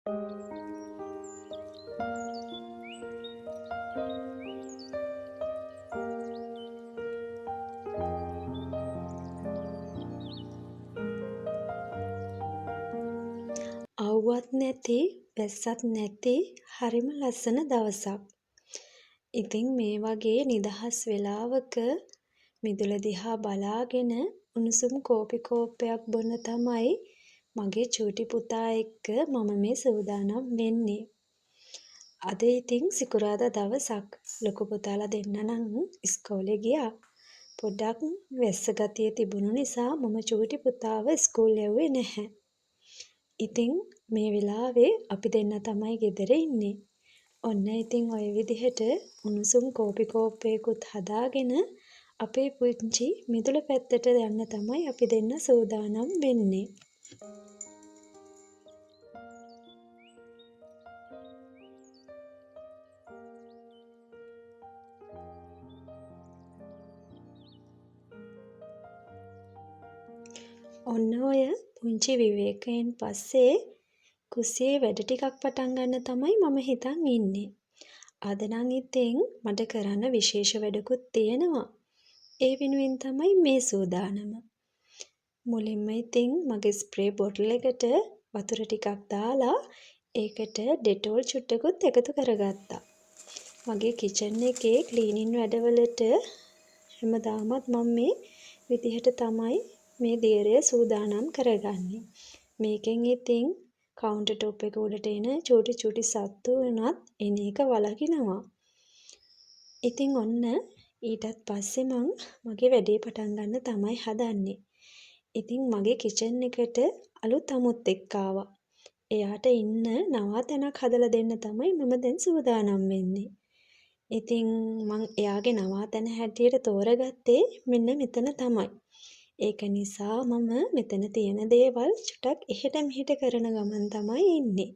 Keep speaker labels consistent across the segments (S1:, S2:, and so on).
S1: අව්වත් නැති වැස්සක් නැති හරිම ලස්සන දවසක්. ඉතින් මේ වගේ නිදහස් වෙලාවක මිදුල දිහා බලාගෙන උණුසුම් කෝපි කෝප්පයක් බොන්න තමයි මගේ චූටි පුතා එක්ක මම මේ සූදානම් වෙන්නේ. අද ඉතින් සිකුරාදා දවසක්. ලොකු පුතාලා දෙන්න නම් ඉස්කෝලේ ගියා. පොඩ්ඩක් වැස්ස ගතිය තිබුණු නිසා මම චූටි පුතාව ඉස්කෝල් යවුවේ නැහැ. ඉතින් මේ වෙලාවේ අපි දෙන්න තමයි ගෙදර ඉන්නේ. ඔන්න ඉතින් ඔය විදිහට උණුසුම් කෝපි කෝප්පයකුත් හදාගෙන අපේ පුංචි මිදුල පැත්තට යන්න තමයි අපි දෙන්න සූදානම් වෙන්නේ. ඔන්න ඔය පුංචි විවේකයෙන් පස්සේ කුස්සියේ වැඩ ටිකක් පටන් ගන්න තමයි මම හිතන් ඉන්නේ. අද නම් ඉතින් මට කරන්න විශේෂ වැඩකුත් තියෙනවා. ඒ වෙනුවෙන් තමයි මේ සූදානම. මුලින්ම ඉතින් මගේ ස්ප්‍රේ බොටල් එකට වතුර ටිකක් දාලා ඒකට ඩෙටෝල් චුට්ටකුත් එකතු කරගත්තා. මගේ කිචන් එකේ ක්ලීනින් වැඩවලට හැමදාමත් මම මේ විදිහට තමයි මේ දියරය සූදානම් කරගන්නේ. මේකෙන් ඉතින් කවුන්ටර් টොප් එක උඩට එන චූටි චූටි සත්තු වුණත් එන එක වළකිනවා. ඉතින් ඔන්න ඊටත් පස්සේ මං මගේ වැඩේ පටන් ගන්න තමයි හදන්නේ. ඉතින් මගේ කිචන් එකට අලුත් අමුත්තෙක් ආවා. එයාට ඉන්න නවාතැනක් හදලා දෙන්න තමයි මම දැන් සූදානම් වෙන්නේ. ඉතින් මං එයාගේ නවාතැන හැටියට තෝරගත්තේ මෙන්න මෙතන තමයි. ඒක නිසා මම මෙතන තියෙන දේවල් චුට්ටක් එහෙට මෙහෙට කරන ගමන් තමයි ඉන්නේ.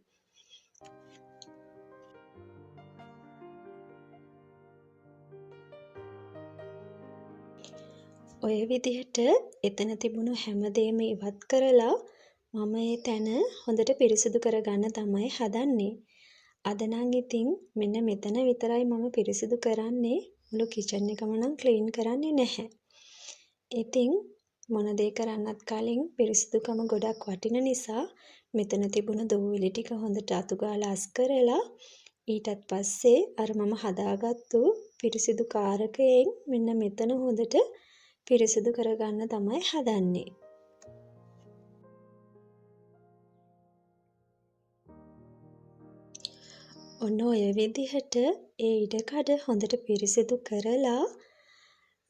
S1: ඔය විදිහට එතන තිබුණු හැමදේම ඉවත් කරලා මම ඒ තැන හොඳට පිරිසිදු කරගන්න තමයි හදන්නේ. අද නම් ඉතින් මෙන්න මෙතන විතරයි මම පිරිසිදු කරන්නේ. මුළු කිචන් එකම නම් ක්ලීන් කරන්නේ නැහැ. ඉතින් මොන දේ කරන්නත් කලින් පිරිසිදුකම ගොඩක් වටින නිසා මෙතන තිබුණ දූවිලි ටික හොඳට අතු ගාලා අස් කරලා ඊටත් පස්සේ අර මම හදාගත්තු පිරිසිදු කාරකයෙන් මෙන්න මෙතන හොඳට පිරිසිදු කරගන්න තමයි හදන්නේ. ඔන්න ඔය විදිහට ඒ ඉඩකඩ හොඳට පිරිසිදු කරලා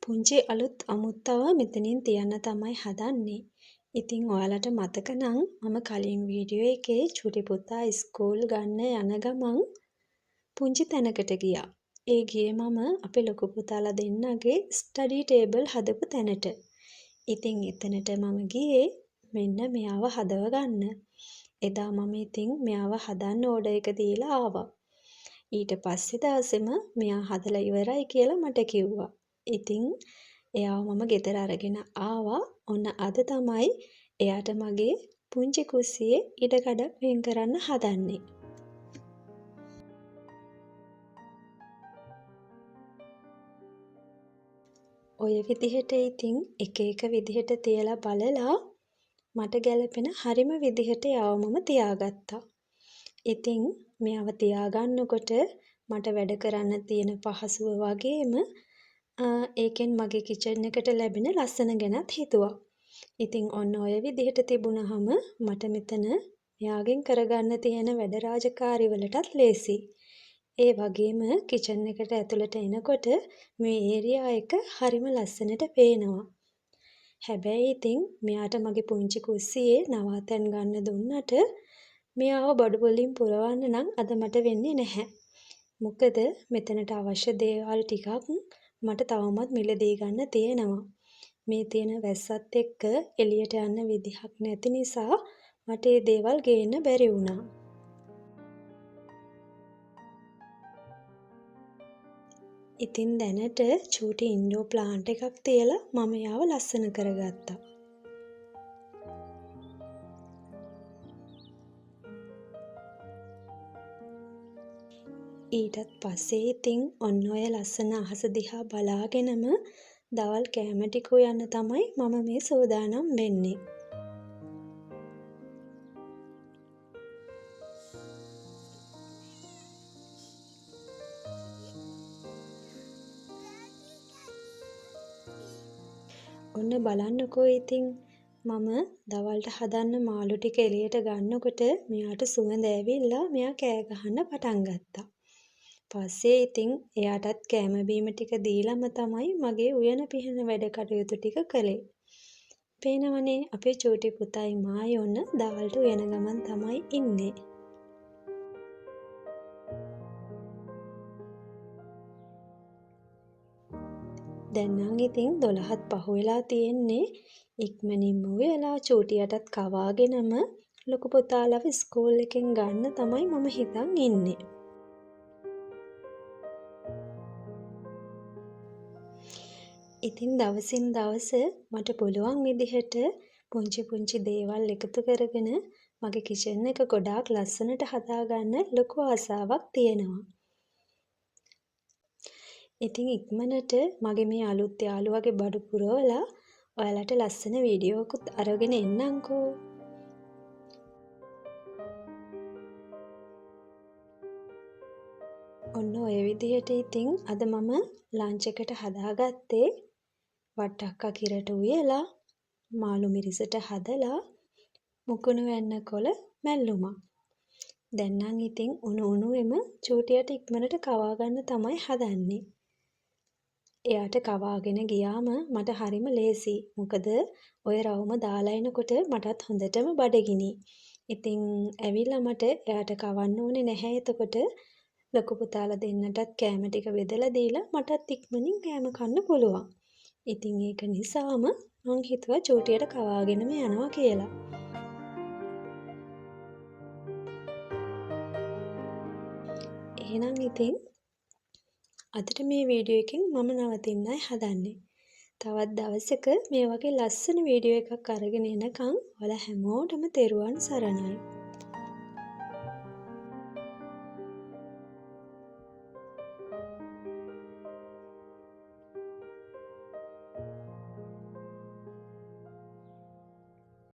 S1: පුංචි අලුත් අමුත්තව මෙතනින් තියන්න තමයි හදන්නේ. ඉතින් ඔයාලට මතක නම් මම කලින් වීඩියෝ එකේ චූටි පුතා ඉස්කෝල් ගන්න යන ගමන් පුංචි තැනකට ගියා. ඒ ගියේ මම අපේ ලොකු පුතාලා දෙන්නගේ ස්ටඩි ටේබල් හදපු තැනට. ඉතින් එතනට මම ගියේ මෙන්න මෙයාව හදව ගන්න. එදා මම ඉතින් මෙයාව හදන්න ඕඩර් එක දීලා ආවා. ඊට පස්සේ දවසේම මෙයා හදලා ඉවරයි කියලා මට කිව්වා. ඉතින් එයාව මම ගෙදර අරගෙන ආවා. ඔන්න අද තමයි එයාට මගේ පුංචි කුස්සියේ ඉඩකඩක් වෙන් කරන්න හදන්නේ. ඔය විදිහට ඉතින් එක එක විදිහට තියලා බලලා මට ගැලපෙන හරිම විදිහට එයාව මම තියාගත්තා. ඉතින් මෙයාව තියාගන්නකොට මට වැඩ කරන්න තියෙන පහසුව වගේම ඒකෙන් මගේ කිචන් එකට ලැබෙන ලස්සන ගැනත් හිතුවා. ඉතින් ඔන්න ඔය විදිහට තිබුණහම මට මෙතන මෙයාගෙන් කරගන්න තියෙන වැඩ රාජකාරි වලටත් ලේසි. ඒ වගේම කිචන් එකට ඇතුළට එනකොට මේ ඒරියා එක හරිම ලස්සනට පේනවා. හැබැයි ඉතින් මෙයාට මගේ පුංචි කුස්සියේ නවාතැන් ගන්න දුන්නට මෙයාව බඩු වලින් පුරවන්න නම් අද මට වෙන්නේ නැහැ. මොකද මෙතනට අවශ්‍ය දේවල් ටිකක් මට තවමත් මිලදී ගන්න තියෙනවා. මේ තියෙන වැස්සත් එක්ක එළියට යන්න විදිහක් නැති නිසා මට මේ දේවල් ගේන්න බැරි වුණා. ඉතින් දැනට චූටි ඉන්ඩෝ ප්ලාන්ට් එකක් තියලා මම යාව ලස්සන කරගත්තා. ඊටත් පස්සේ ඉතින් ඔන්න ඔය ලස්සන අහස දිහා බලාගෙනම දවල් කෑම ටික උයන්න තමයි මම මේ සූදානම් වෙන්නේ. ඔන්න බලන්නකෝ ඉතින් මම දවල්ට හදන්න මාළු ටික එළියට ගන්නකොට මෙයාට සුවඳ ඇවිල්ලා මෙයා කෑ ගහන්න පටන් ගත්තා. පස්සේ ඉතින් එයාටත් කෑම බීම ටික දීලම තමයි මගේ උයන පිහන වැඩ කටයුතු ටික කළේ. පේනවනේ අපේ චූටි පුතයි මායි ඔන්න දවල්ට උයන ගමන් තමයි ඉන්නේ. දැන් නම් ඉතින් 12ත් පහු වෙලා තියෙන්නේ. ඉක්මනින්ම උයලා චූටියටත් කවාගෙනම ලොකු පුතාලව ස්කූල් එකෙන් ගන්න තමයි මම හිතන් ඉන්නේ. ඉතින් දවසින් දවස මට පුළුවන් විදිහට පුංචි පුංචි දේවල් එකතු කරගෙන මගේ කිචන් එක ගොඩාක් ලස්සනට හදාගන්න ලොකු ආසාවක් තියෙනවා. ඉතින් ඉක්මනට මගේ මේ අලුත් යාළුවගේ බඩු පුරවලා ඔයාලට ලස්සන වීඩියෝකුත් අරගෙන එන්නම්කෝ. ඔන්න ඔය විදිහට ඉතින් අද මම ලන්ච් එකට හදාගත්තේ වට්ටක්කා කිරට උයලා මාළු මිරිසට හදලා මුකුණු වෙන්න කොළ මැල්ලුමක්. දැන් නම් ඉතින් උණු උණුවෙම චූටියට ඉක්මනට කවා ගන්න තමයි හදන්නේ. එයාට කවාගෙන ගියාම මට හරිම ලේසි. මොකද ඔය රවුම දාලා එනකොට මටත් හොඳටම බඩගිනි. ඉතින් ඇවිල්ලා මට එයාට කවන්න ඕනේ නැහැ. එතකොට ලොකු පුතාලා දෙන්නටත් කෑම ටික බෙදලා දීලා මටත් ඉක්මනින් කෑම කන්න පුළුවන්. ඉතින් ඒක නිසාම මං හිතුවා චූටියට කවාගෙනම යනවා කියලා. එහෙනම් ඉතින් අදට මේ වීඩියෝ එකෙන් මම නවතින්නයි හදන්නේ. තවත් දවසක මේ වගේ ලස්සන වීඩියෝ එකක් අරගෙන එනකම් ඔයාලා හැමෝටම තෙරුවන් සරණයි.